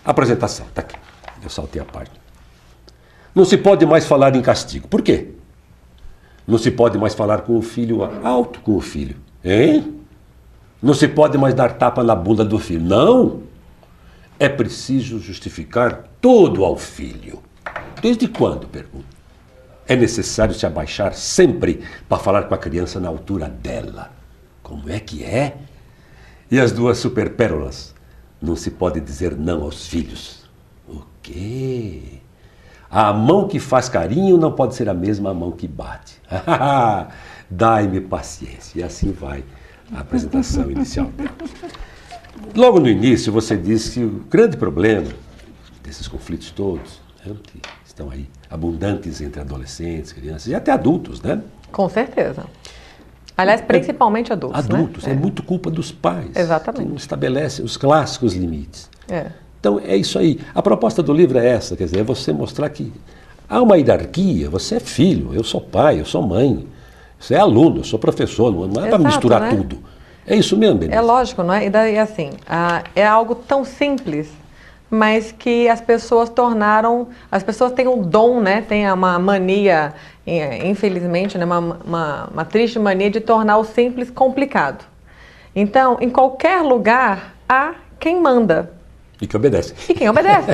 Apresentação, tá aqui. Eu saltei a página. Não se pode mais falar em castigo. Por quê? Não se pode mais falar com o filho alto com o filho. Hein? Não se pode mais dar tapa na bunda do filho. Não! É preciso justificar tudo ao filho. Desde quando, pergunto? É necessário se abaixar sempre para falar com a criança na altura dela. Como é que é? E as duas superpérolas. Não se pode dizer não aos filhos. O quê? A mão que faz carinho não pode ser a mesma mão que bate. Dai-me paciência. E assim vai a apresentação inicial dela. Logo no início você disse que o grande problema desses conflitos todos, né, que estão aí abundantes entre adolescentes, crianças e até adultos, né? Com certeza. Aliás, principalmente adultos. Adultos, né? é muito culpa dos pais. Exatamente. Que não estabelecem os clássicos limites. É. Então é isso aí. A proposta do livro é essa, quer dizer, é você mostrar que há uma hierarquia, você é filho, eu sou pai, eu sou mãe, você é aluno, eu sou professor, não é para misturar tudo. É isso mesmo, Denise? É lógico, não é? E daí, assim, é algo tão simples, mas que as pessoas têm um dom, né? Tem uma mania, infelizmente, né? Uma triste mania de tornar o simples complicado. Então, em qualquer lugar, há quem manda. E que obedece. E quem obedece.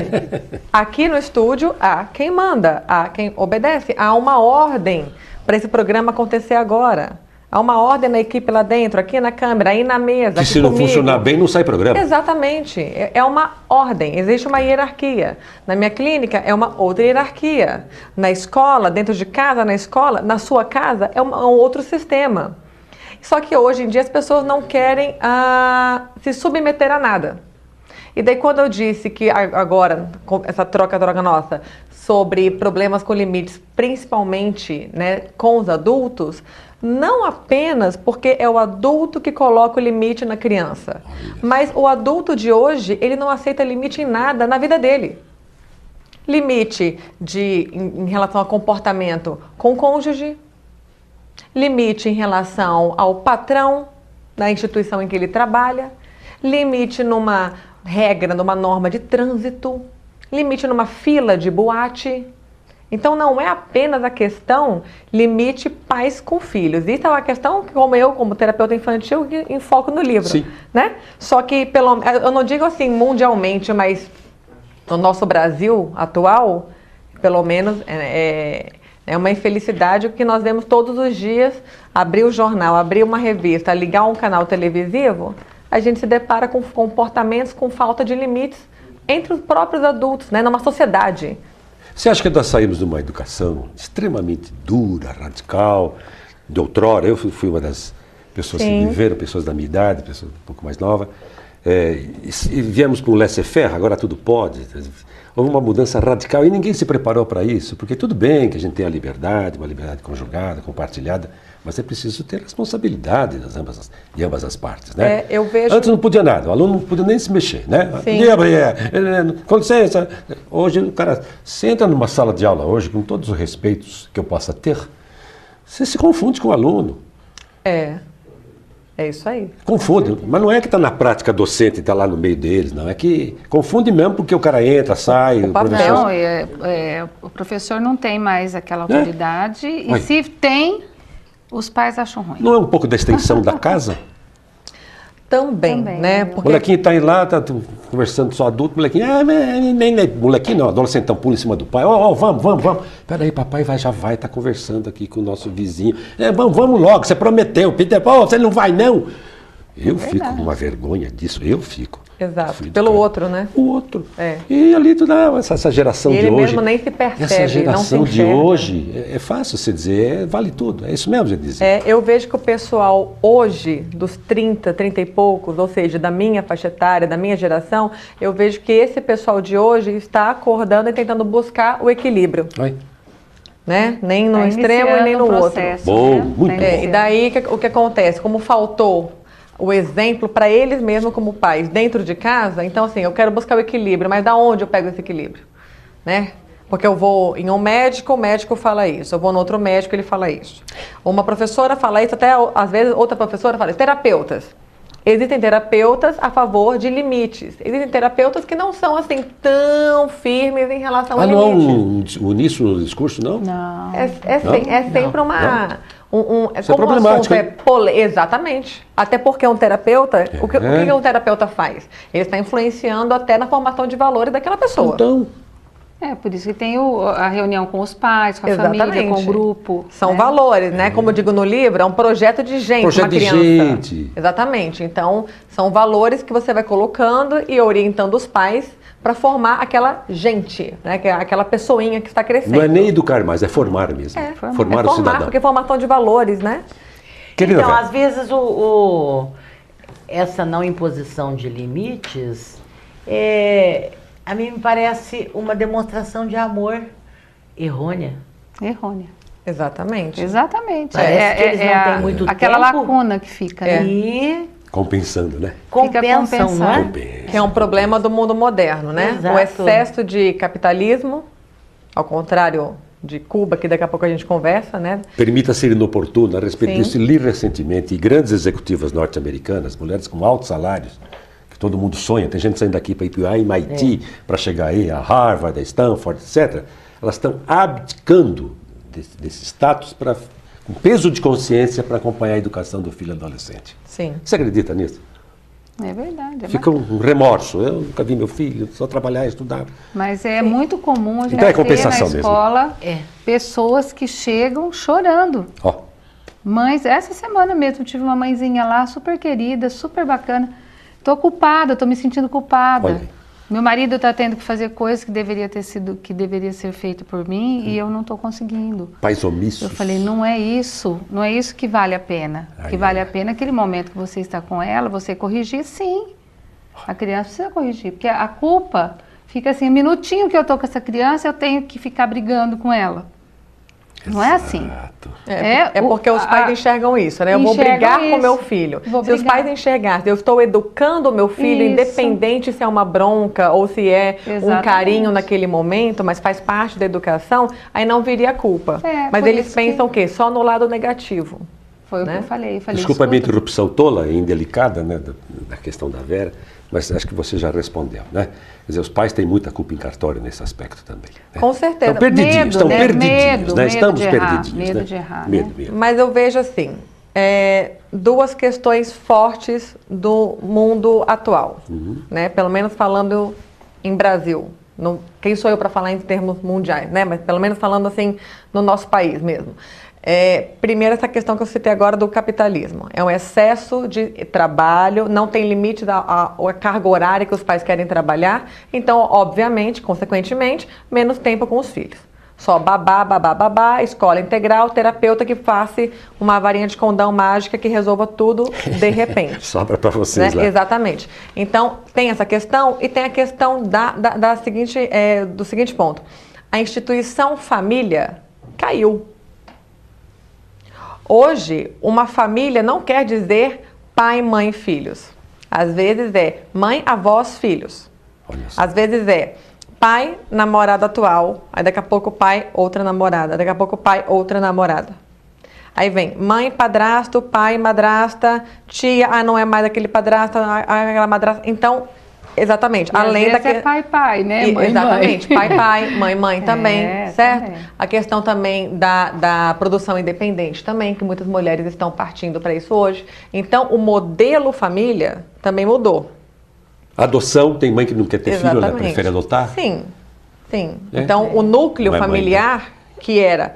Aqui no estúdio, há quem manda, há quem obedece. Há uma ordem para esse programa acontecer agora. Há uma ordem na equipe lá dentro, aqui na câmera, aí na mesa, que aqui se não comigo. Funcionar bem, não sai programa. Exatamente. É uma ordem, existe uma hierarquia. Na minha clínica, é uma outra hierarquia. Na escola, dentro de casa, na escola, na sua casa, é um outro sistema. Só que hoje em dia as pessoas não querem se submeter a nada. E daí quando eu disse que agora, com essa troca nossa, sobre problemas com limites, principalmente, né, com os adultos, não apenas porque é o adulto que coloca o limite na criança, mas o adulto de hoje, ele não aceita limite em nada na vida dele. Limite em relação ao comportamento com o cônjuge, limite em relação ao patrão na instituição em que ele trabalha, limite numa regra, numa norma de trânsito, limite numa fila de boate. Então não é apenas a questão limite pais com filhos. Isso é uma questão que, como terapeuta infantil, enfoco no livro. Sim. Né? Só que, eu não digo assim mundialmente, mas no nosso Brasil atual, pelo menos, é uma infelicidade que nós vemos todos os dias, abrir o jornal, abrir uma revista, ligar um canal televisivo, a gente se depara com comportamentos com falta de limites entre os próprios adultos, né, numa sociedade. Você acha que nós saímos de uma educação extremamente dura, radical, de outrora? Eu fui uma das pessoas que viveram, pessoas da minha idade, pessoas um pouco mais novas, e viemos para um laissez-faire, agora tudo pode. Houve uma mudança radical e ninguém se preparou para isso, porque tudo bem que a gente tem a liberdade, uma liberdade conjugada, compartilhada, mas é preciso ter responsabilidade de ambas as partes, né? Eu vejo... Antes não podia nada, o aluno não podia nem se mexer, né? Sim. Com licença. Hoje o cara, você entra numa sala de aula hoje, com todos os respeitos que eu possa ter, você se confunde com o aluno. É isso aí. Confunde, mas não é que está na prática docente e está lá no meio deles, não. É que confunde mesmo porque o cara entra, sai, o professor... Não, o professor não tem mais aquela autoridade e se tem, os pais acham ruim. Não é um pouco da extensão da casa? Também, né? Porque... O molequinho está aí lá, está conversando só adulto, molequinho, nem molequinho não, adolescentão pula em cima do pai, vamos. Peraí, papai já vai, está conversando aqui com o nosso vizinho. Vamos logo, você prometeu, Peter, você não vai não. Eu fico com uma vergonha disso, eu fico. Exato, pelo outro, né? O outro. E ali tu dá essa geração de hoje. Ele mesmo nem se percebe, essa geração não se de hoje, é fácil você dizer, vale tudo. É isso mesmo, gente dizer. Eu vejo que o pessoal hoje, dos 30 e poucos, ou seja, da minha faixa etária, da minha geração, eu vejo que esse pessoal de hoje está acordando e tentando buscar o equilíbrio. Né? Nem no extremo e nem no outro. Bom, muito bom. E daí o que acontece? Como faltou o exemplo para eles mesmos como pais dentro de casa, então assim, eu quero buscar o equilíbrio, mas da onde eu pego esse equilíbrio? Né? Porque eu vou em um médico, o médico fala isso, eu vou no outro médico, ele fala isso. Uma professora fala isso, até às vezes outra professora fala isso. Terapeutas, Existem terapeutas a favor de limites. Existem terapeutas que não são assim tão firmes em relação a não há limites. uníssono no discurso, não? Não. É sempre uma... Isso é problemático. Exatamente. Até porque um terapeuta, o que um terapeuta faz? Ele está influenciando até na formação de valores daquela pessoa. Então, Por isso que tem a reunião com os pais, com a família, com o grupo. São valores, né? Como eu digo no livro, é um projeto de gente, uma criança. Gente. Exatamente. Então, são valores que você vai colocando e orientando os pais para formar aquela gente, né? Que é aquela pessoinha que está crescendo. Não é nem educar mais, é formar mesmo. Formar o cidadão. Porque é formação de valores, né? Querida então, Vera, às vezes, essa não imposição de limites, a mim me parece uma demonstração de amor errônea. Errônea. Exatamente. Exatamente. Parece que eles não têm muito aquela tempo. lacuna que fica, né? E compensando, né? compensam, não é? Que é um problema do mundo moderno, né? Exato. O excesso de capitalismo, ao contrário de Cuba, que daqui a pouco a gente conversa, né? Permita ser inoportuna a respeito Sim. disso. Li recentemente, e grandes executivas norte-americanas, mulheres com altos salários, que todo mundo sonha, tem gente saindo daqui para ir para a MIT, para chegar aí a Harvard, a Stanford, etc. Elas estão abdicando desse status com peso de consciência para acompanhar a educação do filho adolescente. Sim. Você acredita nisso? É verdade. Fica um remorso. Eu nunca vi meu filho, só trabalhar e estudar. Mas é muito comum a gente Então é ter compensação na mesmo. escola pessoas que chegam chorando. Ó, Mães, essa semana mesmo tive uma mãezinha lá, super querida, super bacana. Tô culpada, tô me sentindo culpada. Olha aí. Meu marido está tendo que fazer coisas que deveria ser feito por mim e eu não estou conseguindo. pais omissos. Eu falei, não é isso que vale a pena. O que vale a pena é aquele momento que você está com ela, você corrigir, sim. A criança precisa corrigir, porque a culpa fica assim, um minutinho que eu tô com essa criança, eu tenho que ficar brigando com ela. Não é assim. Exato. É porque os pais enxergam isso, né? Eu vou enxergam brigar com isso. o meu filho. Vou Se os brigar. pais enxergarem, eu estou educando o meu filho, Isso. independente se é uma bronca ou se é um Exatamente. carinho naquele momento, mas faz parte da educação, aí não viria culpa. Mas por eles isso pensam o quê? Só no lado negativo. Foi né? o que eu falei. Desculpa a minha escuta, interrupção tola e indelicada, né, da questão da Vera, mas acho que você já respondeu, né? Quer dizer, os pais têm muita culpa em cartório nesse aspecto também. Né? Com certeza. Estão perdidinhos, Medo, estão né? perdidinhos, né? Medo Estamos de errar, perdidinhos, medo né? de errar, Medo, né? medo. Mas eu vejo assim, duas questões fortes do mundo atual, né? Pelo menos falando em Brasil. Quem sou eu para falar em termos mundiais, né? Mas pelo menos falando assim no nosso país mesmo. Primeiro, essa questão que eu citei agora do capitalismo. É um excesso de trabalho, não tem limite a carga horária que os pais querem trabalhar. Então, obviamente, consequentemente, menos tempo com os filhos. Só babá, babá, babá, escola integral, terapeuta que faça uma varinha de condão mágica que resolva tudo de repente. Sobra para vocês lá. Exatamente. Então, tem essa questão e tem a questão do seguinte ponto. A instituição família caiu. Hoje, uma família não quer dizer pai, mãe, filhos. Às vezes é mãe, avós, filhos. Olha só. Às vezes é pai, namorada atual, aí daqui a pouco pai, outra namorada, daqui a pouco pai, outra namorada. Aí vem mãe, padrasto, pai, madrasta, tia, não é mais aquele padrasto, aquela madrasta. Então, exatamente, E às além vezes daquele... é pai, né? Mãe, Exatamente, mãe. pai, mãe também, certo? Também. A questão também da produção independente também, que muitas mulheres estão partindo para isso hoje. Então, o modelo família também mudou. Adoção, tem mãe que não quer ter filho, ela Exatamente. prefere adotar? Sim. Então, o núcleo Não é mãe, familiar, que era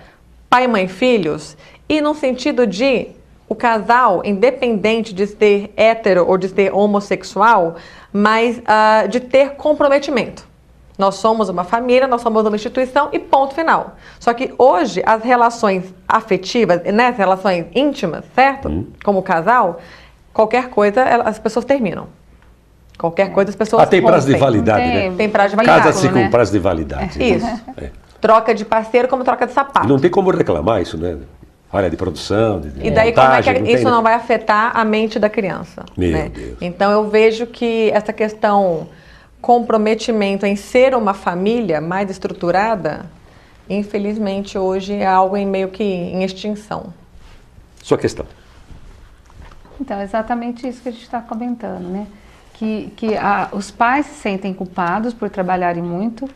pai, mãe, filhos, e no sentido de o casal, independente de ser hétero ou de ser homossexual, mas de ter comprometimento. Nós somos uma família, nós somos uma instituição e ponto final. Só que hoje, as relações afetivas, né, as relações íntimas, certo? Como casal, qualquer coisa, as pessoas terminam. Qualquer coisa, as pessoas Tem prazo de rompem. validade, Tem. né? Tem prazo de validade. Casa-se com né? prazo de validade. Isso. É. Troca de parceiro como troca de sapato. E não tem como reclamar isso, né? Área de produção, de E daí como é montagem, que tem, isso né? não vai afetar a mente da criança? Meu né? Deus. Então eu vejo que essa questão comprometimento em ser uma família mais estruturada, infelizmente hoje é algo meio que em extinção. Sua questão. Então, é exatamente isso que a gente está comentando, né? Os pais se sentem culpados por trabalharem muito.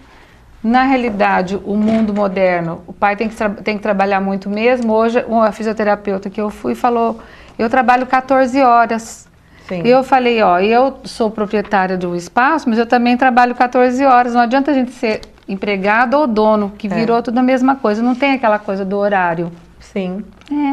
Na realidade, o mundo moderno, o pai tem que trabalhar muito mesmo. Hoje, uma fisioterapeuta que eu fui falou, eu trabalho 14 horas. Sim. E eu falei, ó, eu sou proprietária do espaço, mas eu também trabalho 14 horas. Não adianta a gente ser empregado ou dono, que virou tudo a mesma coisa. Não tem aquela coisa do horário. Sim.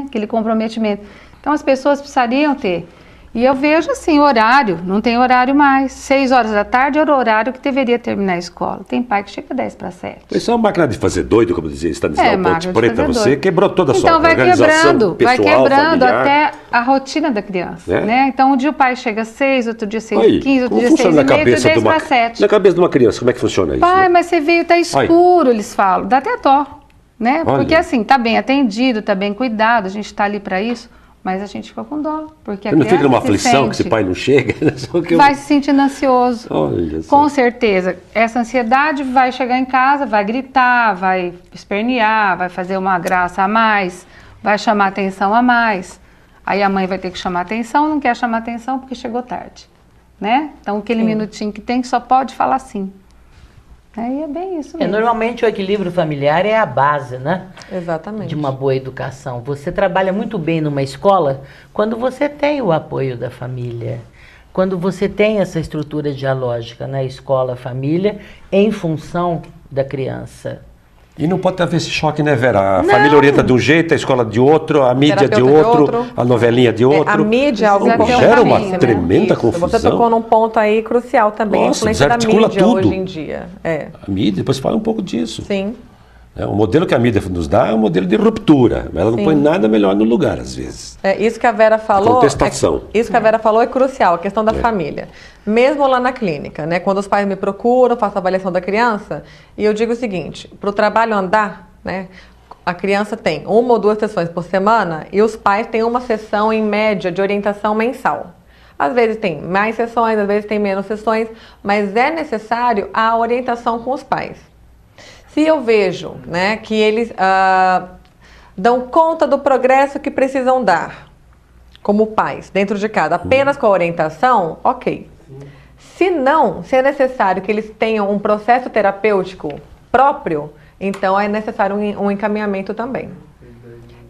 Aquele comprometimento. Então, as pessoas precisariam ter. E eu vejo assim, horário, não tem horário mais. 6 horas da tarde era o horário que deveria terminar a escola. Tem pai que chega 10 para 7. Isso é uma máquina de fazer doido, como dizia Stanislau Ponte Preta, você doido. quebrou toda a sua então, organização pessoal, vai quebrando familiar. até a rotina da criança, né? Então, um dia o pai chega às 6, outro dia 6h15, outro dia 6h30, outro 10 para 7. Na cabeça de uma criança, como é que funciona isso? Pai, né? mas você veio, tá escuro, eles falam. Dá até dó, né? Olha. Porque assim, tá bem atendido, tá bem cuidado, a gente tá ali para isso. Mas a gente fica com dó, porque Você a não fica numa se aflição sente, que esse pai não chega? vai se sentindo ansioso. Olha só. Com certeza, essa ansiedade vai chegar em casa, vai gritar, vai espernear, vai fazer uma graça a mais, vai chamar atenção a mais. Aí a mãe vai ter que chamar atenção, não quer chamar atenção porque chegou tarde, né? Então aquele minutinho que tem que só pode falar sim. Aí é bem isso mesmo. Normalmente o equilíbrio familiar é a base, né? Exatamente. De uma boa educação. Você trabalha muito bem numa escola quando você tem o apoio da família. Quando você tem essa estrutura dialógica na escola, família, em função da criança. E não pode haver esse choque, né, Vera? A Não. família orienta de um jeito, a escola de outro, a mídia de outro, a novelinha de outro. A mídia é algo Gera uma importante, né? tremenda Isso. confusão. Você tocou num ponto aí crucial também, Nossa, a influência da desarticula mídia tudo. hoje em dia. A mídia, depois fala um pouco disso. Sim. O modelo que a mídia nos dá é um modelo de ruptura. Ela não põe nada melhor no lugar, às vezes. Isso que a Vera falou. Contestação. Isso que a Vera falou é crucial, a questão da família. Mesmo lá na clínica, né? Quando os pais me procuram, faço a avaliação da criança, e eu digo o seguinte: para o trabalho andar, né? A criança tem 1 ou 2 sessões por semana e os pais têm uma sessão em média de orientação mensal. Às vezes tem mais sessões, às vezes tem menos sessões, mas é necessário a orientação com os pais. Se eu vejo, né, que eles dão conta do progresso que precisam dar, como pais, dentro de casa, apenas com a orientação, ok. Se não, se é necessário que eles tenham um processo terapêutico próprio, então é necessário um encaminhamento também.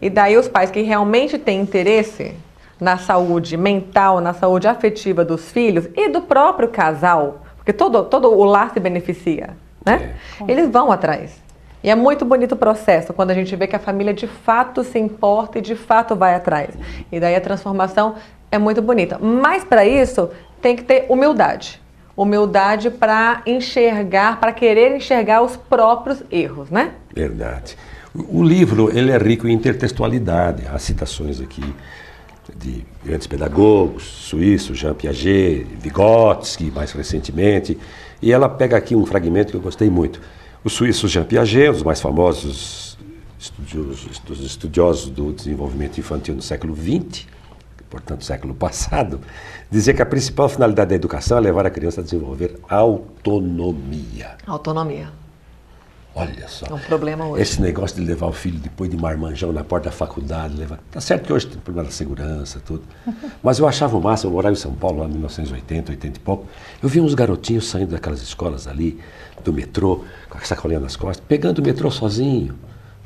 E daí os pais que realmente têm interesse na saúde mental, na saúde afetiva dos filhos e do próprio casal, porque todo o lar se beneficia, né? Eles vão atrás. E é muito bonito o processo, quando a gente vê que a família de fato se importa e de fato vai atrás. E daí a transformação é muito bonita. Mas para isso tem que ter humildade. Humildade para enxergar, para querer enxergar os próprios erros, né? Verdade. O livro, ele é rico em intertextualidade. Há citações aqui de grandes pedagogos, suíços, Jean Piaget, Vygotsky, mais recentemente. E ela pega aqui um fragmento que eu gostei muito. O suíço Jean Piaget, um dos mais famosos estudiosos do desenvolvimento infantil no século XX, portanto, século passado, dizia que a principal finalidade da educação é levar a criança a desenvolver autonomia. Autonomia. Olha só. É um problema hoje. Esse negócio de levar o filho depois de marmanjão na porta da faculdade, tá certo que hoje tem problema da segurança, tudo. Mas eu achava o máximo, eu morava em São Paulo, lá em 1980, 80 e pouco. Eu vi uns garotinhos saindo daquelas escolas ali, do metrô, com a sacolinha nas costas, pegando o metrô sozinho.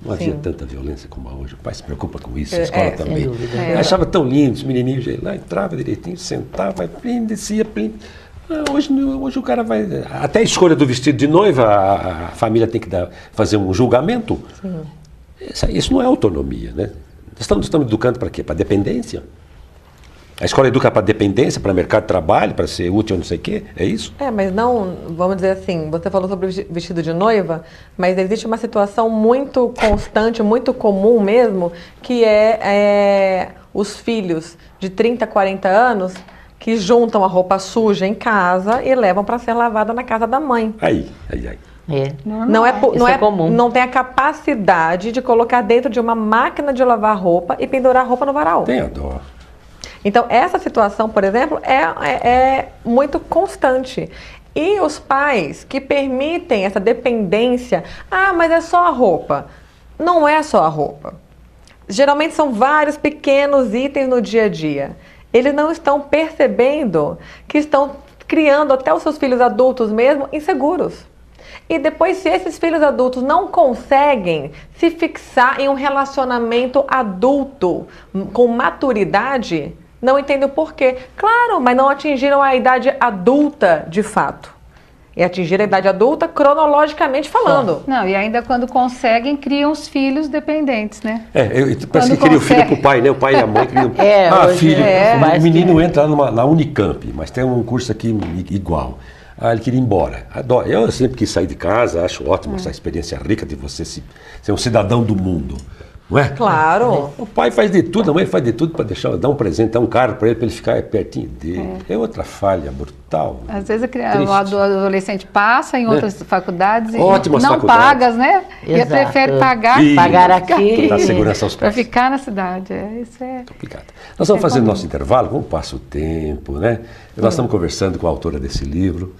Não havia tanta violência como há hoje. O pai se preocupa com isso, a escola também. sem dúvida. Eu achava tão lindo, os menininhos lá, entrava direitinho, sentava, plim, descia, plim. Hoje o cara vai... Até a escolha do vestido de noiva, a família tem que fazer um julgamento. Isso não é autonomia, né? Estamos educando para quê? Para dependência? A escola educa para dependência, para mercado de trabalho, para ser útil não sei o quê? É isso? Mas não, vamos dizer assim, você falou sobre vestido de noiva, mas existe uma situação muito constante, muito comum mesmo, que é os filhos de 30, 40 anos que juntam a roupa suja em casa e levam para ser lavada na casa da mãe. Aí. Não é comum. Não tem a capacidade de colocar dentro de uma máquina de lavar roupa e pendurar a roupa no varal. Tem a dó. Então, essa situação, por exemplo, é muito constante. E os pais que permitem essa dependência, mas é só a roupa. Não é só a roupa. Geralmente são vários pequenos itens no dia a dia. Eles não estão percebendo que estão criando até os seus filhos adultos mesmo inseguros. E depois, se esses filhos adultos não conseguem se fixar em um relacionamento adulto com maturidade, não entendem o porquê. Claro, mas não atingiram a idade adulta de fato. E atingir a idade adulta cronologicamente falando. Não, e ainda quando conseguem, criam os filhos dependentes, né? Parece que queria o filho com o pai, né? O pai e a mãe queriam. Filho, o menino entra na Unicamp, mas tem um curso aqui igual. Ele queria ir embora. Eu sempre quis sair de casa, acho ótimo essa experiência rica de você ser um cidadão do mundo. Não é? Claro. O pai faz de tudo, a mãe faz de tudo para dar um presente, dar um carro para ele ficar pertinho dele. É outra falha brutal. Às vezes o adolescente passa em outras faculdades e ótimas não faculdades. Pagas, né? E prefere pagar aqui. Dar segurança aos para pais. ficar na cidade. Isso é complicado. Nós vamos fazer nosso intervalo, vamos passar o tempo, né? Nós estamos conversando com a autora desse livro,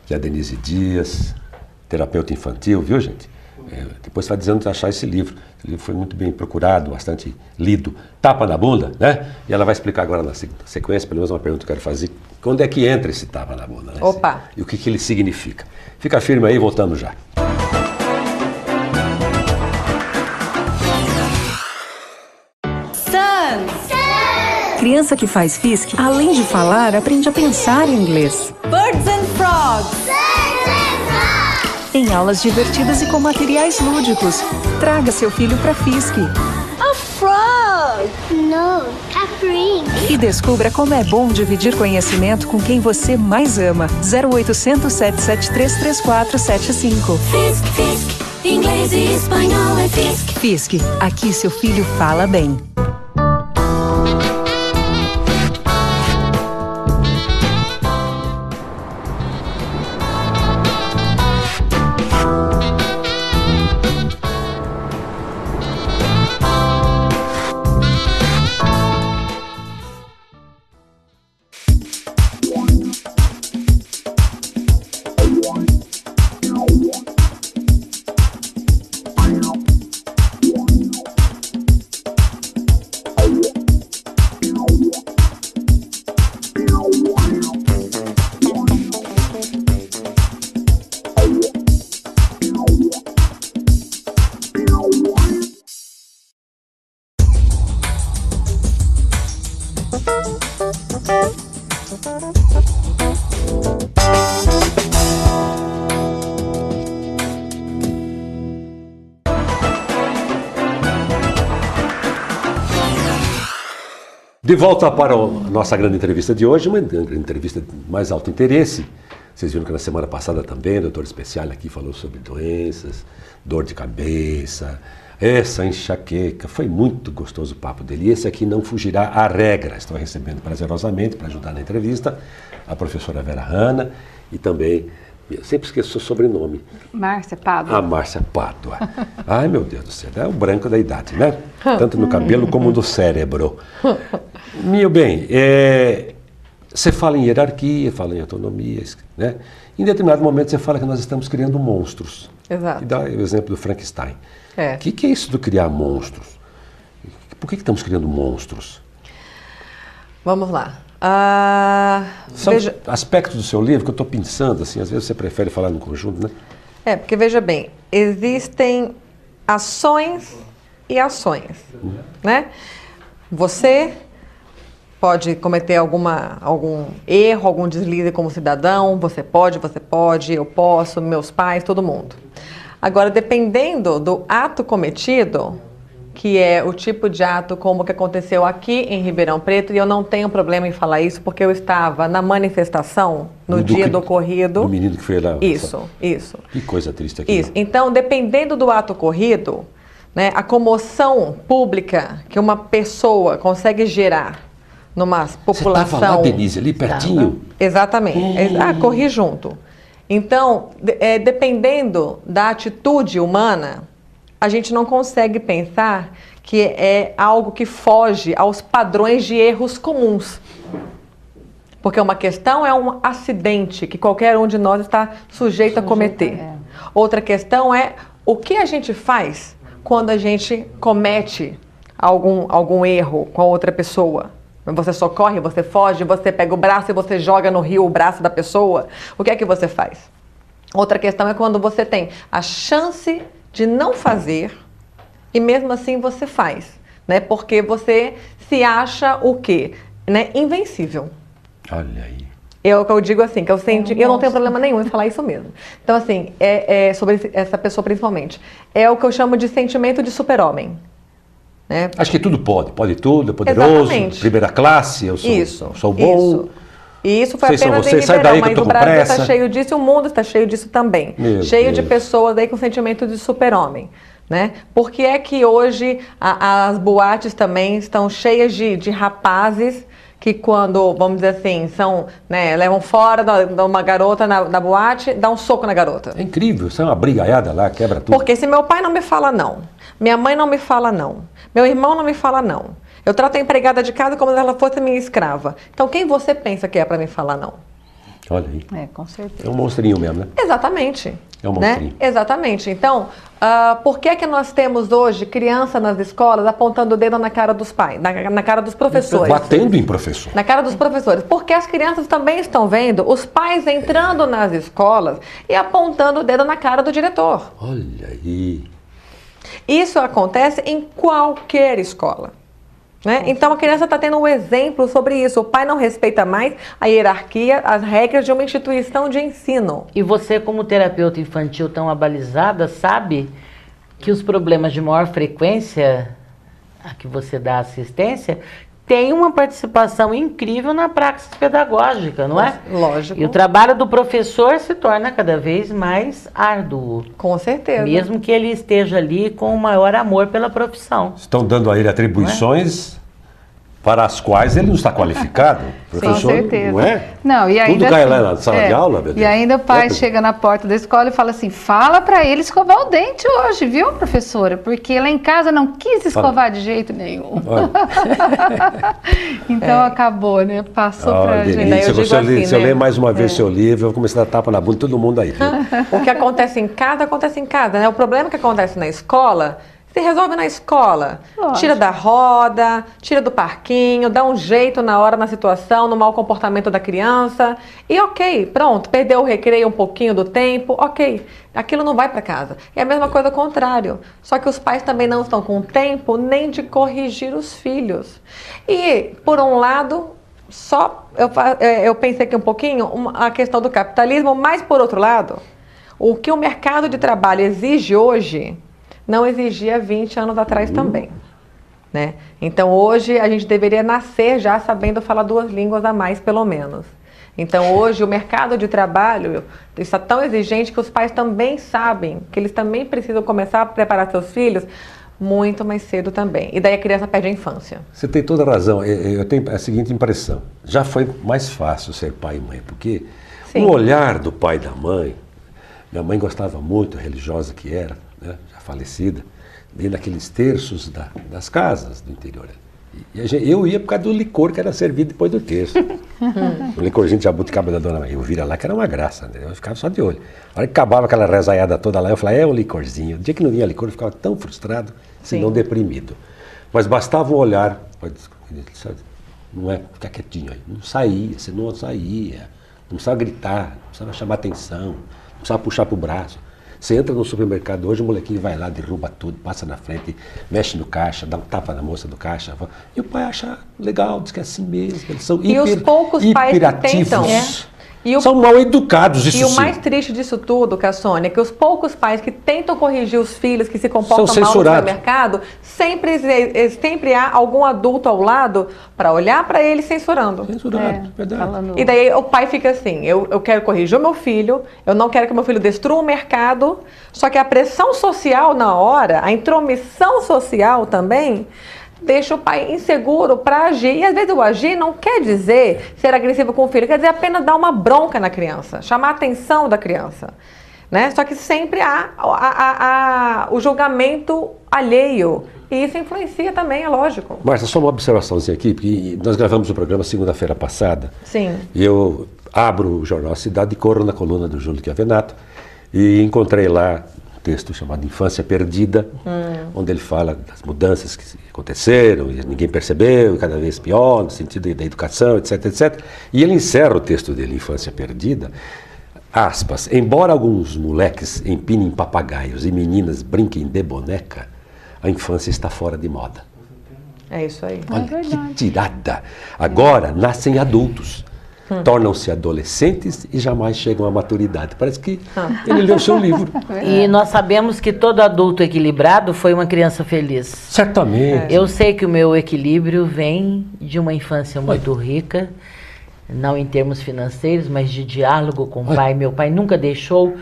que é a Denise Dias, terapeuta infantil, viu, gente? Depois vai dizendo de achar esse livro. Esse livro foi muito bem procurado, bastante lido. Tapa na bunda, né? E ela vai explicar agora na sequência, pelo menos uma pergunta que eu quero fazer. Quando é que entra esse tapa na bunda? Né? Opa! E o que ele significa? Fica firme aí, voltamos já. Criança que faz FISC, além de falar, aprende a pensar em inglês. Birds and Frogs. Em aulas divertidas e com materiais lúdicos. Traga seu filho para FISC. A frog. No, Capri. E descubra como é bom dividir conhecimento com quem você mais ama. 0800 773 3475. Fisc, Fisc. Inglês e espanhol é Fisc. FISC. Aqui seu filho fala bem. De volta para a nossa grande entrevista de hoje, uma entrevista de mais alto interesse. Vocês viram que na semana passada também o doutor especial aqui falou sobre doenças, dor de cabeça, essa enxaqueca. Foi muito gostoso o papo dele. E esse aqui não fugirá à regra. Estou recebendo prazerosamente, para ajudar na entrevista, a professora Vera Hanna e também, eu sempre esqueço o sobrenome. Márcia Pádua. A Márcia Pádua. Ai, meu Deus do céu, é o branco da idade, né? Tanto no cabelo como no cérebro. Meu bem, você fala em hierarquia, fala em autonomia, né? Em determinado momento você fala que nós estamos criando monstros. Exato. E dá o exemplo do Frankenstein. É. O que é isso de criar monstros? Por que estamos criando monstros? Vamos lá. São aspectos do seu livro que eu estou pensando, assim, às vezes você prefere falar no conjunto, né? Porque veja bem, existem ações e ações, né? Você pode cometer algum erro, algum deslize como cidadão, você pode, eu posso, meus pais, todo mundo. Agora, dependendo do ato cometido, que é o tipo de ato como que aconteceu aqui em Ribeirão Preto, e eu não tenho problema em falar isso, porque eu estava na manifestação no dia do ocorrido. O menino que foi lá. Isso. Que coisa triste aqui. Isso. Então, dependendo do ato ocorrido, né, a comoção pública que uma pessoa consegue gerar numa população... Você estava lá, Denise, ali pertinho? Exatamente. Corri junto. Então, dependendo da atitude humana, a gente não consegue pensar que é algo que foge aos padrões de erros comuns. Porque uma questão é um acidente que qualquer um de nós está sujeito a cometer. Outra questão é o que a gente faz quando a gente comete algum erro com a outra pessoa. Você socorre, você foge, você pega o braço e você joga no rio o braço da pessoa. O que é que você faz? Outra questão é quando você tem a chance de não fazer e mesmo assim você faz, né? Porque você se acha o quê? Né? Invencível. Olha aí. Eu digo assim, que eu não tenho problema nenhum em falar isso mesmo. Então, assim, sobre essa pessoa principalmente. É o que eu chamo de sentimento de super-homem. Né? Acho que tudo pode tudo, é poderoso, Exatamente. Primeira classe, eu sou bom. Isso. E isso foi Vocês são apenas vocês, em sai Ribeirão, daí que eu mas tô o com Brasil pressa. está cheio disso e o mundo está cheio disso também. Meu cheio de Deus. pessoas aí com sentimento de super-homem. Né? Por que é que hoje as boates também estão cheias de rapazes que quando, vamos dizer assim, né, levam fora de uma garota na boate, dá um soco na garota? É incrível, isso é uma brigaiada lá, quebra tudo. Porque se meu pai não me fala não, minha mãe não me fala não, meu irmão não me fala não, eu trato a empregada de casa como se ela fosse minha escrava. Então quem você pensa que é para me falar não? Olha aí. Com certeza. É um monstrinho mesmo, né? Exatamente. É um né? monstrinho. Exatamente. Então, por que que nós temos hoje criança nas escolas apontando o dedo na cara dos pais, na cara dos professores? Batendo em professor. Na cara dos professores. Porque as crianças também estão vendo os pais entrando nas escolas e apontando o dedo na cara do diretor. Olha aí. Isso acontece em qualquer escola. Né? Então a criança está tendo um exemplo sobre isso. O pai não respeita mais a hierarquia, as regras de uma instituição de ensino. E você, como terapeuta infantil tão abalizada, sabe que os problemas de maior frequência a que você dá assistência tem uma participação incrível na praxis pedagógica, não é? Lógico. E o trabalho do professor se torna cada vez mais árduo. Com certeza. Mesmo que ele esteja ali com o maior amor pela profissão. Estão dando a ele atribuições para as quais ele não está qualificado. Professor, Com certeza. não é? Não, e ainda tudo cai assim, lá na sala de aula, meu E Deus. ainda o pai É, chega na porta da escola e fala assim, fala pra ele escovar o dente hoje, viu, professora? Porque lá em casa não quis escovar de jeito nenhum. Olha. Então acabou, né? Passou pra Olha, gente. Daí eu delícia. digo Se eu assim, se eu né? ler mais uma vez seu livro, eu vou começar a dar tapa na bunda de todo mundo aí. Viu? O que acontece em casa, né? O problema que acontece na escola, se resolve na escola. Lógico. Tira da roda, tira do parquinho, dá um jeito na hora, na situação, no mau comportamento da criança. E ok, pronto, perdeu o recreio um pouquinho do tempo, ok. Aquilo não vai para casa. E a mesma coisa ao contrário. Só que os pais também não estão com tempo nem de corrigir os filhos. E, por um lado, eu pensei aqui um pouquinho a questão do capitalismo, mas por outro lado, o que o mercado de trabalho exige hoje não exigia 20 anos atrás também. Né? Então hoje a gente deveria nascer já sabendo falar 2 línguas a mais, pelo menos. Então hoje o mercado de trabalho está tão exigente que os pais também sabem que eles também precisam começar a preparar seus filhos muito mais cedo também. E daí a criança perde a infância. Você tem toda a razão. Eu tenho a seguinte impressão. Já foi mais fácil ser pai e mãe, porque Sim. o olhar do pai e da mãe, minha mãe gostava muito, religiosa que era, né, já falecida, dentro daqueles terços das casas do interior. E eu ia por causa do licor que era servido depois do terço. O licorzinho de jabuticaba da dona Maria. Eu vira lá que era uma graça, né? Eu ficava só de olho. A hora que acabava aquela rezaiada toda lá, eu falava, é um licorzinho. O dia que não vinha licor, eu ficava tão frustrado, se não deprimido. Mas bastava um olhar, não é, ficar quietinho aí. Não saía, você não saía, não precisava gritar, não precisava chamar atenção, não precisava puxar pro braço. Você entra no supermercado hoje, o molequinho vai lá, derruba tudo, passa na frente, mexe no caixa, dá um tapa na moça do caixa. E o pai acha legal, diz que é assim mesmo. Eles são Os poucos pais que tentam. São mal educados, isso E o sim. mais triste disso tudo, Cassônia, é que os poucos pais que tentam corrigir os filhos que se comportam São mal no censurados. supermercado, sempre há algum adulto ao lado para olhar para ele censurando. Censurado, verdade. Falando... E daí o pai fica assim, eu quero corrigir o meu filho, eu não quero que meu filho destrua o mercado, só que a pressão social na hora, a intromissão social também, deixa o pai inseguro para agir. E às vezes o agir não quer dizer ser agressivo com o filho, quer dizer apenas dar uma bronca na criança, chamar a atenção da criança. Né? Só que sempre há o julgamento alheio. E isso influencia também, é lógico. Márcia, só uma observaçãozinha aqui, porque nós gravamos o programa segunda-feira passada. Sim. E eu abro o jornal Cidade e corro na coluna do Júlio Chiavenato e encontrei lá texto chamado Infância Perdida, onde ele fala das mudanças que aconteceram e ninguém percebeu, e cada vez pior, no sentido da educação, etc, etc. E ele encerra o texto dele, Infância Perdida, aspas, embora alguns moleques empinem papagaios e meninas brinquem de boneca, a infância está fora de moda. É isso aí. Olha que tirada. Agora nascem adultos. Tornam-se adolescentes e jamais chegam à maturidade. Parece que ele leu seu livro. E nós sabemos que todo adulto equilibrado foi uma criança feliz. Certamente. Eu sei que o meu equilíbrio vem de uma infância muito rica, não em termos financeiros, mas de diálogo com o pai. Meu pai nunca deixou,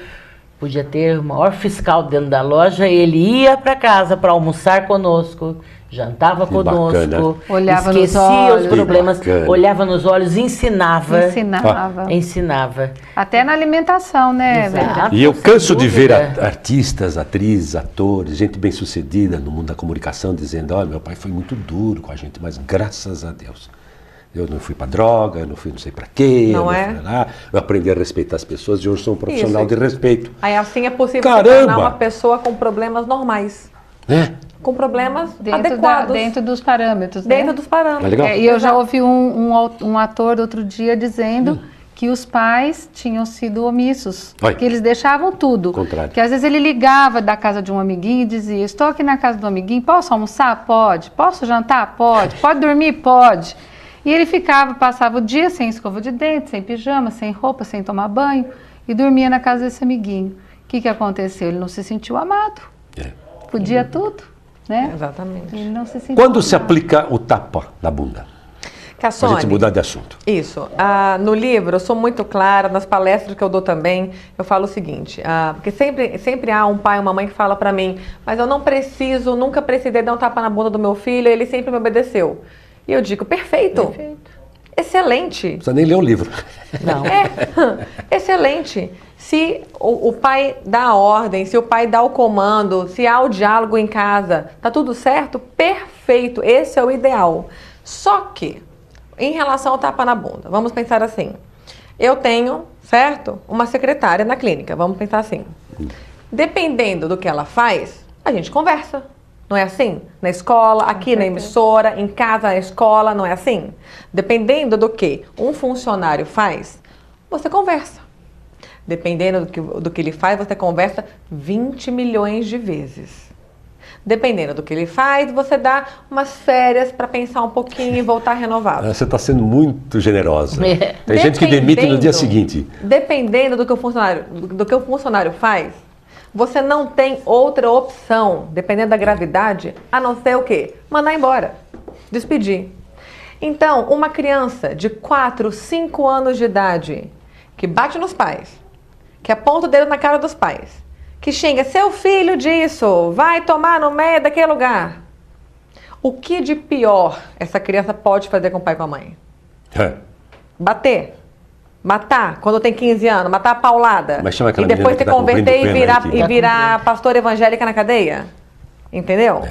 podia ter o maior fiscal dentro da loja, ele ia para casa para almoçar conosco, jantava Que conosco, bacana. Olhava nos esquecia olhos. os problemas, Que bacana. olhava nos olhos, ensinava. Ensinava. Até na alimentação, né, Exato. Vera? E eu sem canso de ver dúvida. artistas, atrizes, atores, gente bem-sucedida no mundo da comunicação dizendo, olha, meu pai foi muito duro com a gente, mas graças a Deus. Eu não fui para droga, eu não fui não sei para quê, Não eu é? fui lá, eu aprendi a respeitar as pessoas e hoje sou um profissional Isso. de respeito. Aí assim é possível se Caramba! tornar uma pessoa com problemas normais. Né? Com problemas Dentro, adequados. dentro dos parâmetros, né? Dentro dos parâmetros. É legal? E eu já Exato. ouvi um ator outro dia dizendo que os pais tinham sido omissos, Oi. que eles deixavam tudo. Contrário. Que às vezes ele ligava da casa de um amiguinho e dizia, estou aqui na casa do amiguinho, posso almoçar? Pode. Posso jantar? Pode. Pode dormir? Pode. E ele passava o dia sem escova de dente, sem pijama, sem roupa, sem tomar banho e dormia na casa desse amiguinho. O que aconteceu? Ele não se sentiu amado. É. Podia tudo, né? Exatamente. Ele não se sentiu Quando se amado. aplica o tapa na bunda? Para a Cassone, gente mudar de assunto. Isso. No livro, eu sou muito clara, nas palestras que eu dou também, eu falo o seguinte, porque sempre há um pai ou uma mãe que fala pra mim, mas eu não preciso, nunca precisei dar um tapa na bunda do meu filho, ele sempre me obedeceu. E eu digo, perfeito. Excelente. Não precisa nem ler o livro. Não. Excelente. Se o pai dá a ordem, se o pai dá o comando, se há o diálogo em casa, tá tudo certo? Perfeito. Esse é o ideal. Só que, em relação ao tapa na bunda, vamos pensar assim. Eu tenho, certo? Uma secretária na clínica, vamos pensar assim. Dependendo do que ela faz, a gente conversa. Não é assim? Na escola, aqui na emissora, em casa, na escola, não é assim? Dependendo do que um funcionário faz, você conversa. Dependendo do que ele faz, você conversa 20 milhões de vezes. Dependendo do que ele faz, você dá umas férias para pensar um pouquinho e voltar renovado. Você está sendo muito generosa. Tem gente que demite no dia seguinte. Dependendo do que o funcionário faz, você não tem outra opção, dependendo da gravidade, a não ser o quê? Mandar embora, despedir. Então, uma criança de 4, 5 anos de idade, que bate nos pais, que aponta o dedo na cara dos pais, que xinga, seu filho disso, vai tomar no meio daquele lugar. O que de pior essa criança pode fazer com o pai e com a mãe? Bater. Matar, quando tem 15 anos, matar a paulada. Mas chama aquela e depois menina se que tá converter cumprindo e pena aí, que- virar pastora evangélica na cadeia. Entendeu?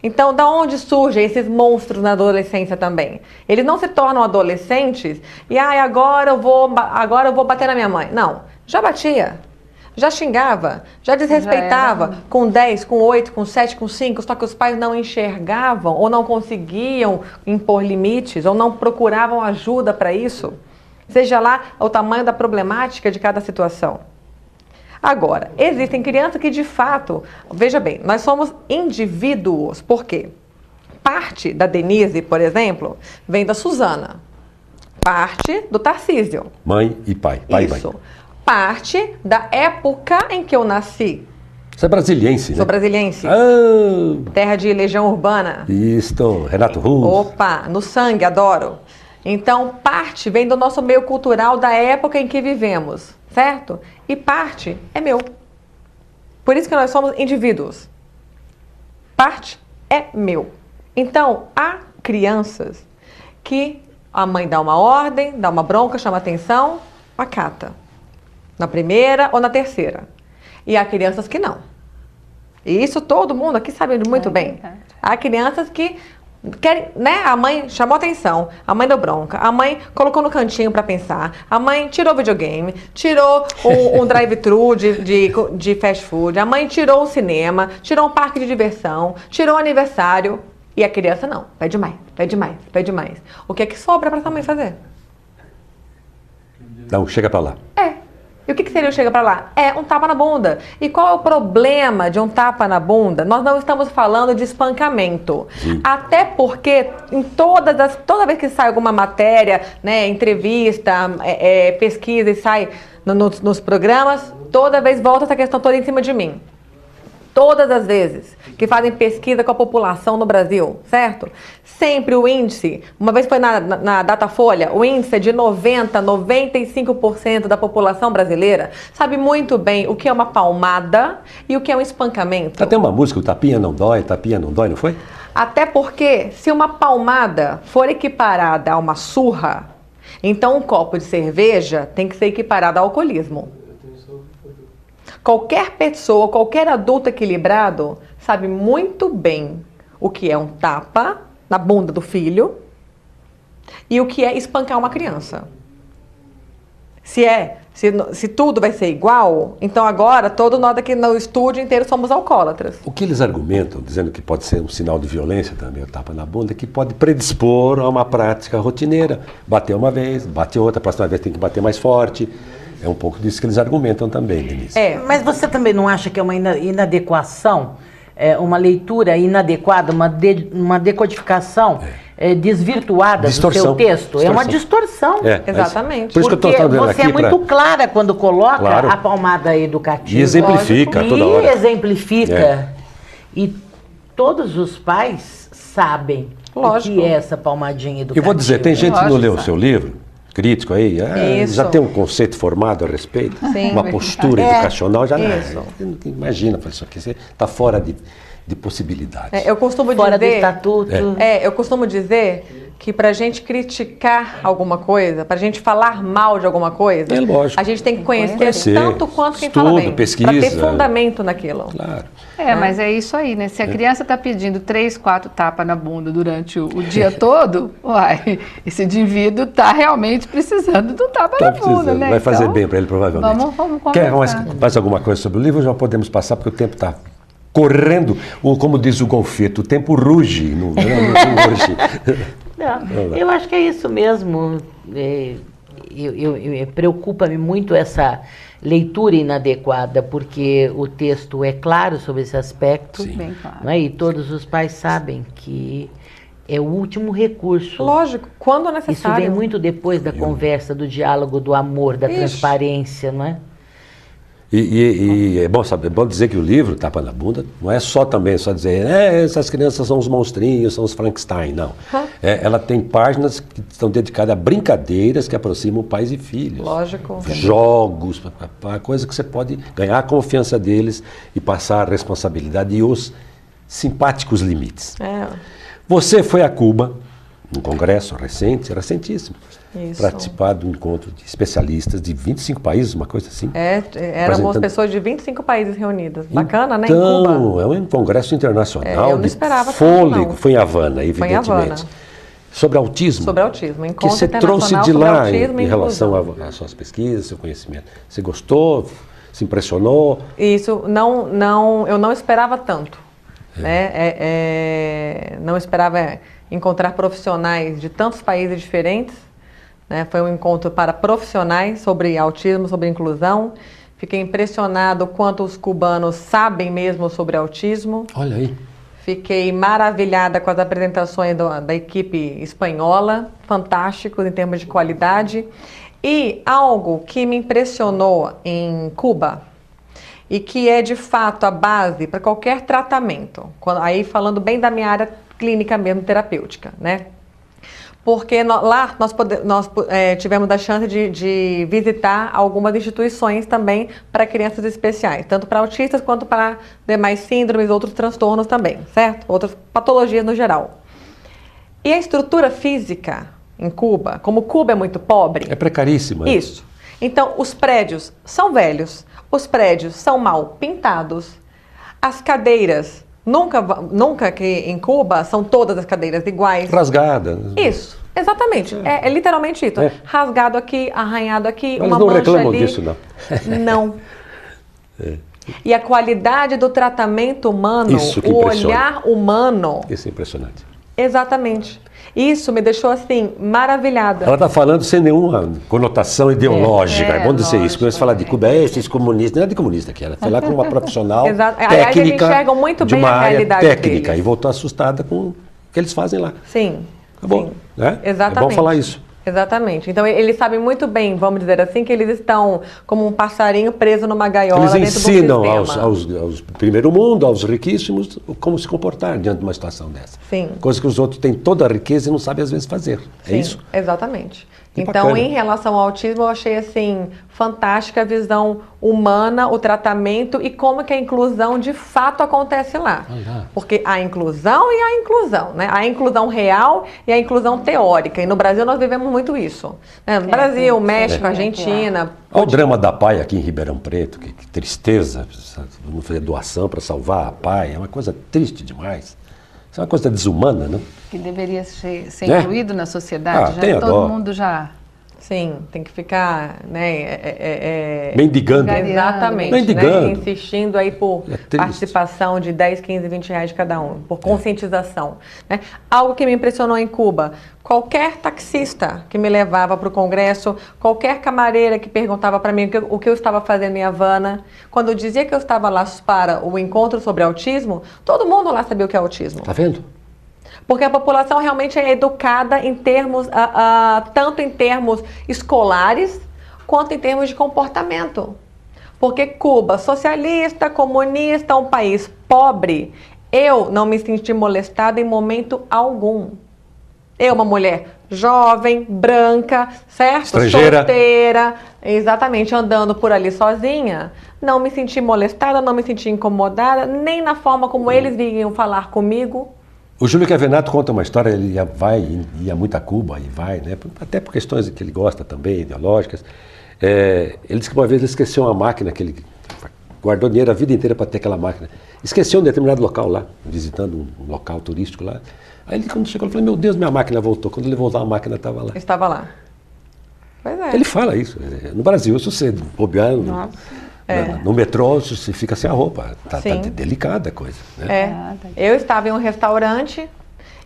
Então, da onde surgem esses monstros na adolescência também? Eles não se tornam adolescentes e agora eu vou bater na minha mãe. Não, já batia. Já xingava, já desrespeitava com 10, com 8, com 7, com 5, só que os pais não enxergavam ou não conseguiam impor limites ou não procuravam ajuda para isso. Seja lá o tamanho da problemática de cada situação. Agora, existem crianças que de fato, veja bem, nós somos indivíduos. Por quê? Parte da Denise, por exemplo, vem da Suzana. Parte do Tarcísio. Mãe e pai. Pai e Isso. mãe. Parte da época em que eu nasci. Você é brasiliense, né? Sou brasiliense. Ah, Terra de Legião Urbana. isto. Renato Russo. Opa, no sangue, adoro. Então, parte vem do nosso meio cultural da época em que vivemos, certo? E parte é meu. Por isso que nós somos indivíduos. Parte é meu. Então, há crianças que a mãe dá uma ordem, dá uma bronca, chama atenção, acata. Na primeira ou na terceira. E há crianças que não. E isso todo mundo aqui sabe muito bem. verdade. Há crianças que né? A mãe chamou atenção, a mãe deu bronca, a mãe colocou no cantinho para pensar, a mãe tirou o videogame, tirou um drive-thru de fast food, a mãe tirou o cinema, tirou um parque de diversão, tirou o aniversário. E a criança não, pede mais, pede mais, pede mais. O que é que sobra para essa mãe fazer? Não, chega para lá. E o que seria o chega pra lá? É um tapa na bunda. E qual é o problema de um tapa na bunda? Nós não estamos falando de espancamento. Sim. Até porque toda vez que sai alguma matéria, né, entrevista, pesquisa e sai nos programas, toda vez volta essa questão toda em cima de mim. Todas as vezes que fazem pesquisa com a população no Brasil, certo? Sempre o índice, uma vez foi na Datafolha, o índice é de 95% da população brasileira sabe muito bem o que é uma palmada e o que é um espancamento. Até uma música, o tapinha não dói, não foi? Até porque se uma palmada for equiparada a uma surra, então um copo de cerveja tem que ser equiparado ao alcoolismo. Qualquer pessoa, qualquer adulto equilibrado sabe muito bem o que é um tapa na bunda do filho e o que é espancar uma criança. Se tudo vai ser igual, então agora todos nós aqui no estúdio inteiro somos alcoólatras. O que eles argumentam, dizendo que pode ser um sinal de violência também, o tapa na bunda, que pode predispor a uma prática rotineira. Bater uma vez, bate outra, a próxima vez tem que bater mais forte. É um pouco disso que eles argumentam também, Denise. Mas você também não acha que é uma inadequação, uma leitura inadequada, uma decodificação desvirtuada do seu texto? É uma distorção. Exatamente. Por isso que eu estou falando você aqui é muito clara quando coloca a palmada educativa. E exemplifica toda hora. E exemplifica. E todos os pais sabem o que é essa palmadinha educativa. Eu vou dizer, tem gente que não leu o seu livro, crítico aí, já tem um conceito formado a respeito, uma postura educacional, já imagina, isso aqui está fora de possibilidades. Eu costumo fora dizer, do estatuto. Eu costumo dizer que para a gente criticar alguma coisa, para a gente falar mal de alguma coisa, lógico. a gente tem que conhecer tanto quanto quem fala bem, pesquisa, para ter fundamento naquilo. Claro. Mas é isso aí, né? Se a criança está pedindo 3, 4 tapas na bunda durante o dia todo, esse indivíduo está realmente precisando do tapa na bunda, né? Vai fazer bem para ele, provavelmente. Vamos Quer conversar. mais alguma coisa sobre o livro? Já podemos passar, porque o tempo está correndo. Como diz o Golfeto, o tempo ruge. Não ruge. Eu acho que é isso mesmo. Preocupa-me muito essa leitura inadequada, porque o texto é claro sobre esse aspecto. Sim. Bem claro. Não é? E todos os pais sabem que é o último recurso. Lógico, quando necessário. Isso vem muito depois da conversa, do diálogo, do amor, da transparência, não é? E é bom dizer que o livro, Tapa na Bunda, não é só dizer essas crianças são os monstrinhos, são os Frankenstein, não. Ela tem páginas que estão dedicadas a brincadeiras que aproximam pais e filhos. Lógico. Jogos, coisa que você pode ganhar a confiança deles e passar a responsabilidade e os simpáticos limites. Você foi a Cuba, num congresso recentíssimo. Isso. Participar do encontro de especialistas de 25 países, uma coisa assim. Éramos pessoas de 25 países reunidas. Bacana, né? Em Então, Cuba. é um congresso internacional eu não esperava de fôlego. não. Foi em Havana, evidentemente. Foi em Havana. Sobre autismo. Sobre autismo. Que Encontro você trouxe internacional de sobre lá autismo e em relação inclusão. às suas pesquisas, seu conhecimento. Você gostou? Se impressionou? Isso, eu não esperava tanto. Né? Não esperava encontrar profissionais de tantos países diferentes. Né? Foi um encontro para profissionais sobre autismo, sobre inclusão. Fiquei impressionado quanto os cubanos sabem mesmo sobre autismo. Olha aí. Fiquei maravilhada com as apresentações da equipe espanhola, fantásticos em termos de qualidade. E algo que me impressionou em Cuba, e que é de fato a base para qualquer tratamento, aí falando bem da minha área clínica mesmo, terapêutica, né? Porque lá nós tivemos a chance de visitar algumas instituições também para crianças especiais, tanto para autistas quanto para demais síndromes, outros transtornos também, certo? Outras patologias no geral. E a estrutura física em Cuba, como Cuba é muito pobre... É precaríssima. Isso. Então, os prédios são velhos, os prédios são mal pintados, as cadeiras Nunca que em Cuba são todas as cadeiras iguais. Rasgada. Isso, exatamente. É literalmente isso. É. Rasgado aqui, arranhado aqui, Eles uma não mancha reclamam ali. disso, não. Não. E a qualidade do tratamento humano, Isso que o impressiona. olhar humano, Isso é impressionante. exatamente. Isso me deixou assim, maravilhada. Ela está falando sem nenhuma conotação ideológica. É bom dizer isso. Quando você fala de Cuba, esses comunistas. Não é de comunista que ela. Foi lá com uma profissional Exato. Aliás, eles técnica enxergam muito de bem uma a área realidade técnica deles. e voltou assustada com o que eles fazem lá. Sim. Acabou. Sim. Né? Exatamente. É bom falar isso. Exatamente. Então, eles sabem muito bem, vamos dizer assim, que eles estão como um passarinho preso numa gaiola Eles dentro de um ensinam sistema. aos primeiro mundo, aos riquíssimos, como se comportar diante de uma situação dessa. Sim. Coisa que os outros têm toda a riqueza e não sabem às vezes fazer. É Sim, isso? exatamente. Que Então, bacana. em relação ao autismo, eu achei assim fantástica a visão humana, o tratamento e como que a inclusão de fato acontece lá. Olha. Porque há inclusão e há inclusão, né? Há a inclusão real e a inclusão teórica. E no Brasil nós vivemos muito isso. Né? No Brasil, México, Argentina. Olha o drama da PAI aqui em Ribeirão Preto, que tristeza. Vamos fazer doação para salvar a PAI. É uma coisa triste demais. Isso é uma coisa desumana, né? Que deveria ser Né? incluído na sociedade. Ah, tenha todo dó. mundo já... Sim, tem que ficar, né? Mendigando. Exatamente, Mendigando. né? Insistindo aí por É triste. participação de 10, 15, 20 reais de cada um, por conscientização. Né? Algo que me impressionou em Cuba, qualquer taxista que me levava para o congresso, qualquer camareira que perguntava para mim o que eu estava fazendo em Havana, quando eu dizia que eu estava lá para o encontro sobre autismo, todo mundo lá sabia o que é autismo. Tá vendo? Porque a população realmente é educada em termos, tanto em termos escolares, quanto em termos de comportamento. Porque Cuba, socialista, comunista, um país pobre, eu não me senti molestada em momento algum. Eu, uma mulher jovem, branca, certo? Estrangeira. Solteira, exatamente, andando por ali sozinha, não me senti molestada, não me senti incomodada, nem na forma como eles vinham falar comigo. O Júlio Cavenato conta uma história, ele ia muito a Cuba e vai, né? Até por questões que ele gosta também, ideológicas. Ele disse que uma vez ele esqueceu uma máquina, que ele guardou dinheiro a vida inteira para ter aquela máquina. Esqueceu um determinado local lá, visitando um local turístico lá. Aí ele, quando chegou, ele falou, meu Deus, minha máquina voltou. Quando ele voltou, a máquina estava lá. Estava lá. Pois é. Ele fala isso. No Brasil, se você bobear no metrô, você fica sem a roupa. Tá Sim. delicada a coisa. Né? Eu estava em um restaurante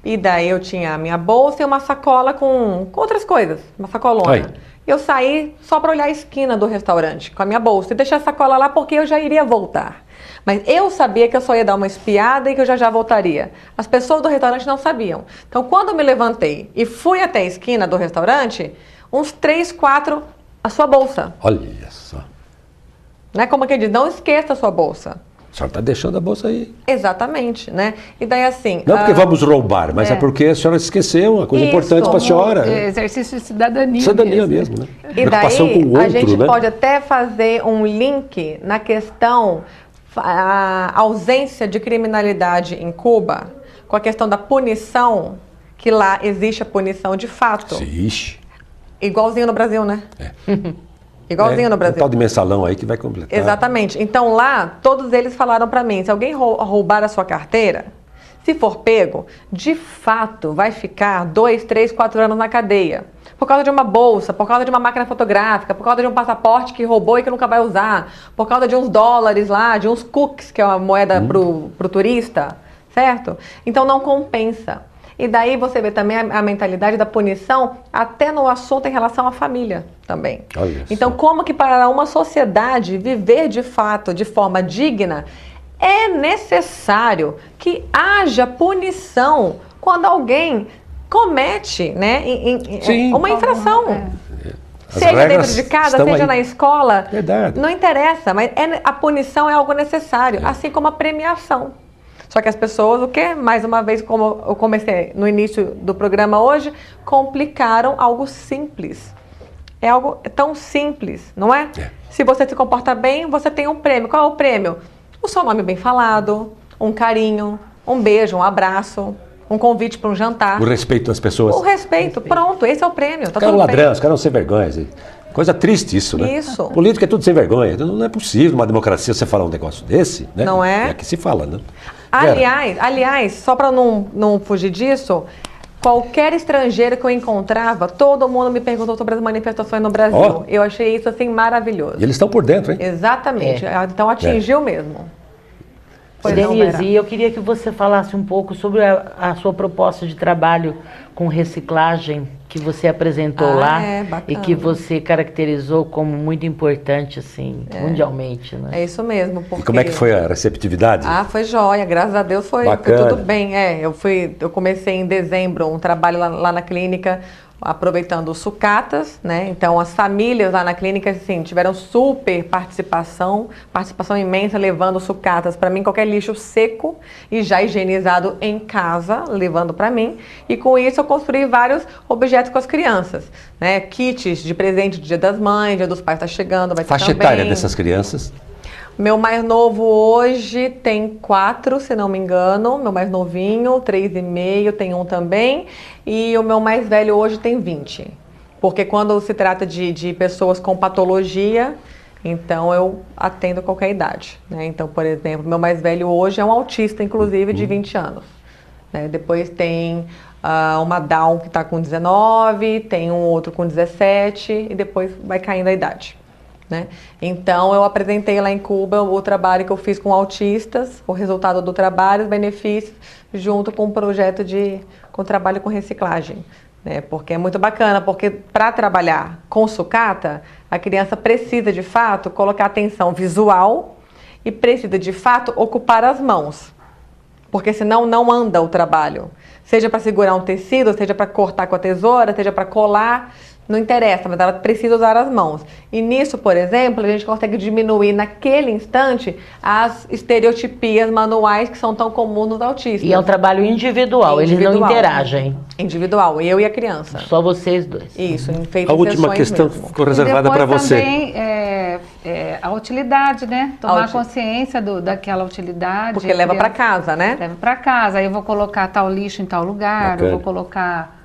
e daí eu tinha a minha bolsa e uma sacola com outras coisas, uma sacolona. Aí. Eu saí só para olhar a esquina do restaurante com a minha bolsa e deixei a sacola lá porque eu já iria voltar. Mas eu sabia que eu só ia dar uma espiada e que eu já voltaria. As pessoas do restaurante não sabiam. Então, quando eu me levantei e fui até a esquina do restaurante, uns 3, 4, a sua bolsa. Olha só. Né? Como que diz, não esqueça a sua bolsa. A senhora está deixando a bolsa aí. Exatamente, né? E daí assim... Não porque vamos roubar, mas é porque a senhora esqueceu uma coisa Isso, importante para a senhora. Exercício de cidadania. Cidadania mesmo, né? E Preocupação daí com o outro, a gente né? pode até fazer um link na questão a ausência de criminalidade em Cuba com a questão da punição, que lá existe a punição de fato. Ixi. Igualzinho no Brasil, né? Igualzinho no Um Brasil. tal de mensalão aí que vai completar. Exatamente. Então lá, todos eles falaram para mim, se alguém roubar a sua carteira, se for pego, de fato vai ficar 2, 3, 4 anos na cadeia. Por causa de uma bolsa, por causa de uma máquina fotográfica, por causa de um passaporte que roubou e que nunca vai usar, por causa de uns dólares lá, de uns cookies, que é uma moeda pro turista, certo? Então não compensa. E daí você vê também a mentalidade da punição até no assunto em relação à família também. Olha Então só. como que para uma sociedade viver de fato de forma digna, é necessário que haja punição quando alguém comete, né, Sim. uma infração. As Seja dentro regras de casa, estão seja aí. na escola, Verdade. não interessa, mas a punição é algo necessário, assim como a premiação. Só que as pessoas, mais uma vez, como eu comecei no início do programa hoje, complicaram algo simples. É algo tão simples, não é? Se você se comporta bem, você tem um prêmio. Qual é o prêmio? O seu nome bem falado, um carinho, um beijo, um abraço, um convite para um jantar. O respeito das pessoas. O respeito, pronto, esse é o prêmio. Tá Os caras tudo bem. ladrão, os caras não sem vergonha. Assim. Coisa triste isso, né? Isso. Política é tudo sem vergonha. Não é possível uma democracia você falar um negócio desse, né? Não é? É que se fala, né? Aliás, só para não fugir disso, qualquer estrangeiro que eu encontrava, todo mundo me perguntou sobre as manifestações no Brasil. Ó. Eu achei isso assim maravilhoso. E eles estão por dentro, hein? Exatamente. Então atingiu mesmo. Pois não, Denise, Vera. eu queria que você falasse um pouco sobre a sua proposta de trabalho com reciclagem que você apresentou lá bacana. e que você caracterizou como muito importante, assim, mundialmente, né? É isso mesmo. E como é que foi a receptividade? Foi jóia, graças a Deus foi Bacana. tudo bem. Eu comecei em dezembro um trabalho lá na clínica, aproveitando os sucatas, né? Então as famílias lá na clínica, assim, tiveram super participação imensa, levando sucatas para mim, qualquer lixo seco e já higienizado em casa, levando para mim. E com isso eu construí vários objetos com as crianças, né? Kits de presente do Dia das Mães, Dia dos Pais está chegando, vai ter Faixa também. etária dessas crianças? Meu mais novo hoje tem 4, se não me engano. Meu mais novinho, 3,5, tem um também. E o meu mais velho hoje tem 20. Porque quando se trata de pessoas com patologia, então eu atendo qualquer idade, né? Então, por exemplo, meu mais velho hoje é um autista, inclusive, de 20 anos. Né? Depois tem uma Down que está com 19, tem um outro com 17 e depois vai caindo a idade. Né? Então eu apresentei lá em Cuba o trabalho que eu fiz com autistas, o resultado do trabalho, os benefícios, junto com um projeto com trabalho com reciclagem. Né? Porque é muito bacana, porque para trabalhar com sucata, a criança precisa de fato colocar atenção visual e precisa de fato ocupar as mãos. Porque senão não anda o trabalho. Seja para segurar um tecido, seja para cortar com a tesoura, seja para colar. Não interessa, mas ela precisa usar as mãos. E nisso, por exemplo, a gente consegue diminuir naquele instante as estereotipias manuais que são tão comuns nos autistas. E é um trabalho individual, eles não interagem. Individual, eu e a criança. Só vocês dois. Isso, feito A em última sessões questão mesmo. ficou reservada para você. Também a utilidade, né? Tomar consciência daquela utilidade. Porque leva para casa, né? Leva para casa. Aí eu vou colocar tal lixo em tal lugar, Bacana. eu vou colocar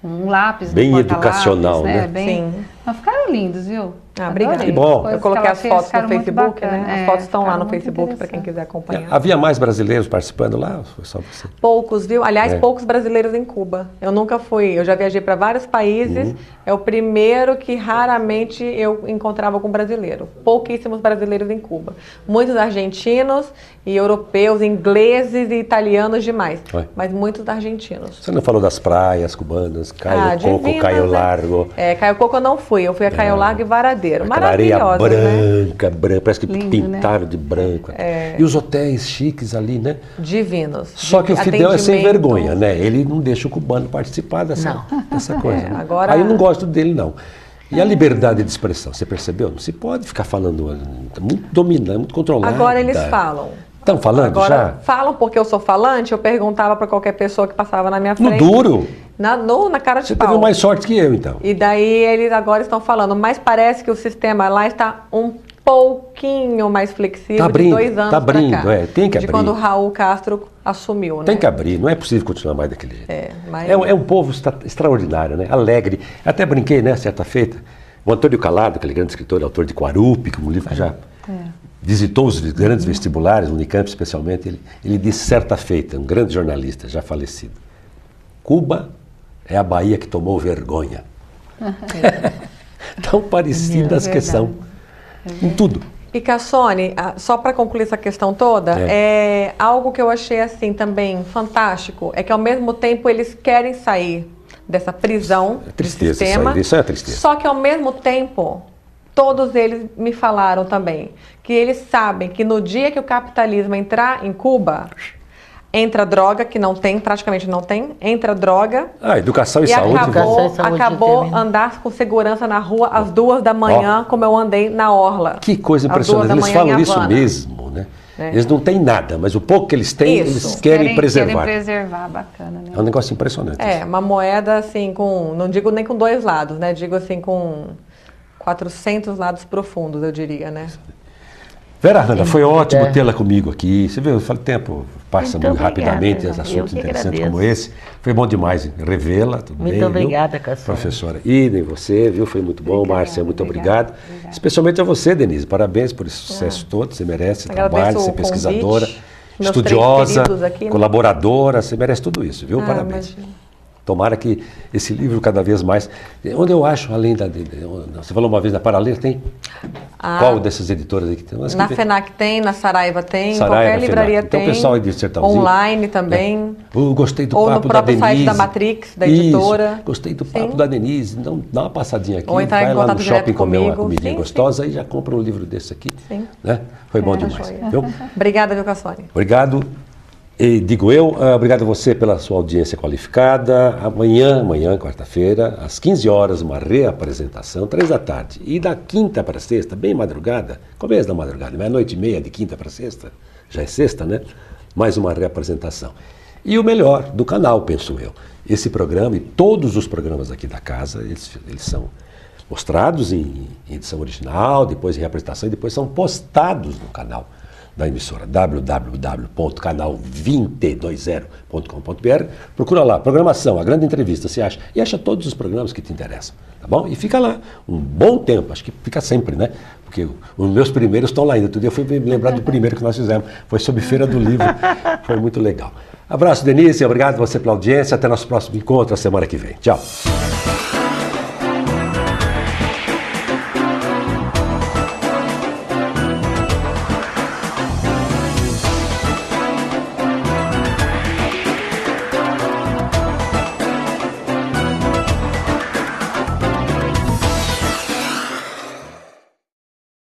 um lápis Bem no porta-lápis, educacional, né? Sim. Mas ficaram lindos, viu? Obrigada. Adorei. Que bom. Coisas Eu coloquei que as ela fotos fez, no ficaram muito Facebook, né? bacanas. As fotos estão lá Ficaram no muito Facebook para quem interessantes. quiser acompanhar. Havia mais brasileiros participando lá? Ou foi só você? Poucos, viu? Aliás, É. poucos brasileiros em Cuba. Eu nunca fui, eu já viajei para vários países. É o primeiro que raramente eu encontrava algum brasileiro. Pouquíssimos brasileiros em Cuba. Muitos argentinos e europeus, ingleses e italianos demais. Ué. Mas muitos argentinos. Você não falou das praias cubanas, Caio Coco, divinas, Caio né? Largo. Caio Coco eu não fui. Eu fui a Caio Largo e Varadeiro. Aquela areia Maravilhosa, né? branca, parece que Lindo, pintaram de branco. E os hotéis chiques ali, né? Divinos. Só que o Fidel é sem Atendimento. vergonha, né? Ele não deixa o cubano participar dessa coisa. né? agora- Aí eu não gosto dele, não. E a liberdade de expressão, você percebeu? Não se pode ficar falando, muito dominante, muito controlado. Agora eles falam. Estão falando Agora já? falam porque eu sou falante, eu perguntava para qualquer pessoa que passava na minha No frente. duro? Na cara de Você pau. teve mais sorte que eu, então. E daí eles agora estão falando, mas parece que o sistema lá está um pouquinho mais flexível Tá abrindo, de 2 anos tá abrindo, pra cá. tem que de abrir. quando o Raul Castro assumiu, né? Tem que abrir, não é possível continuar mais daquele jeito. Mas- É um povo extraordinário, né? Alegre. Até brinquei, né, certa feita. O Antônio Calado, aquele grande escritor, autor de Quarupi, que é um livro que já visitou os grandes vestibulares, o Unicamp especialmente, ele disse certa feita, um grande jornalista, já falecido, Cuba é a Bahia que tomou vergonha. Tão parecida as questões. Em tudo. E Cassone, só para concluir essa questão toda, algo que eu achei assim também fantástico, é que ao mesmo tempo eles querem sair dessa prisão do tristeza sistema, isso é tristeza. só que ao mesmo tempo, todos eles me falaram também, que eles sabem que no dia que o capitalismo entrar em Cuba, entra droga, que não tem, praticamente não tem, entra droga, Educação e e saúde. Educação e saúde acabou termina. andar com segurança na rua às 2 da manhã, como eu andei na orla. Que coisa Às impressionante. 2 da Eles manhã em falam isso Havana. mesmo, né? Eles não têm nada, mas o pouco que eles têm, Isso. eles querem preservar. Querem preservar, bacana, né? É um negócio impressionante. Uma moeda assim com, não digo nem com 2 lados, né? Digo assim com 400 lados profundos, eu diria, né? Vera Hanna, foi ótimo tê-la comigo aqui. Você viu, o tempo passa Muito muito rapidamente, obrigada. assuntos Eu que interessantes agradeço. como esse. Foi bom demais revê-la, tudo Muito bem? obrigada, viu? Cassandra. Professora Ida, e você, viu? Foi muito bom. Márcia, muito obrigado. Especialmente a você, Denise. Parabéns por esse sucesso todo, você merece, Agradeço trabalho, o ser pesquisadora. convite. Meus estudiosa, três queridos aqui, né? colaboradora, você merece tudo isso, viu? Parabéns. Imagina. Tomara que esse livro cada vez mais... Onde eu acho, além da... Você falou uma vez na Paralelo, tem... Qual dessas editoras aí que tem? Na FENAC tem, na Saraiva tem, Saraiva, qualquer livraria FENAC. Então, tem. o pessoal aí de Sertãozinho, online também. Eu gostei do Ou no papo da próprio Denise. site da Matrix, da editora. Isso, gostei do papo Sim. da Denise. Então, dá uma passadinha aqui, Ou entrar em vai lá no contato shopping direto comer uma comigo. comidinha Sim, gostosa e já compra um livro desse aqui. Sim. Né? Foi bom Tá demais. joia. Viu? Obrigada, viu, Cassone? Obrigado. E digo eu, obrigado a você pela sua audiência qualificada. Amanhã, quarta-feira, às 15 horas, uma reapresentação, 3 da tarde. E da quinta para sexta, bem madrugada, começo da madrugada, meia-noite e meia de quinta para sexta, já é sexta, né? Mais uma reapresentação. E o melhor do canal, penso eu. Esse programa e todos os programas aqui da casa, eles são mostrados em edição original, depois em reapresentação e depois são postados no canal da emissora, www.canal2020.com.br. Procura lá, programação, a grande entrevista, você acha. E acha todos os programas que te interessam, tá bom? E fica lá um bom tempo, acho que fica sempre, né? Porque os meus primeiros estão lá ainda. Outro dia eu fui me lembrar do primeiro que nós fizemos, foi sobre Feira do Livro, foi muito legal. Abraço, Denise, obrigado a você pela audiência, até nosso próximo encontro, a semana que vem. Tchau.